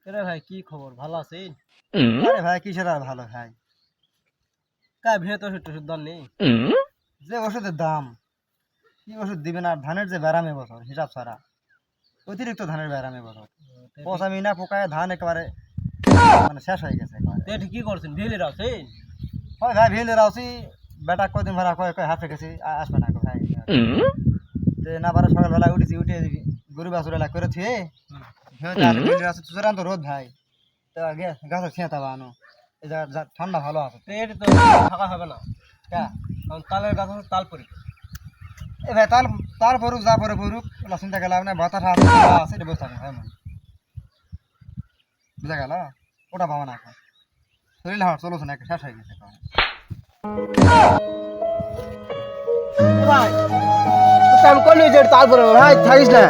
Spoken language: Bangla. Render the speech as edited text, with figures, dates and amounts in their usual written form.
এরে ভাই কি খবর ভালো আছেন? আরে ভাই কিসের আর ভালো ভাই, কা ভিড়ে তো ওষুধ টষুধ দর নেই। যে ওষুধের দাম, কি ওষুধ দিবেন আর ধানের যে ব্যারাম বছর হিসাব ছাড়া, অতিরিক্ত ধানের ব্যারাম বছর, পচা মিনা পোকায় ধান একেবারে মানে শেষ হয়ে গেছে একেবারে। এটা কি করছেন ভিড়ে আছেন? হয় ভাই ভিলে রাউছি, বেটা কয়দিন ভাড়া কয় কয় হাফে গেছি আসবে না ভাই। তে না পারে সকালবেলা উঠেছি, উঠে গরু বাছুর করে থুয়ে ভিলে রাউছি চুচরান তো রোদ ভাই, তো আগে গাছ ছিঁয়া তাবা আনো, এই জায়গা ঠান্ডা ভালো আছে। তো এটা তো থাকা হবে না, কা কারণ তালের গাছ আছে, তাল পরি। এ ভাই তার তার পড়ুক যা পরে পড়ুক, ওলা চিন্তা গেলাম না, বাতাস আছে এটা বসে থাকুন ভাই মন, বুঝা গেল, ওটা পাবো না এখন, শরীর হাওয়া চলোছে না, শেষ হয়ে গেছে এখন। ভাই তো আমি কইলি যে তাল পরে ভাই থাকিস না।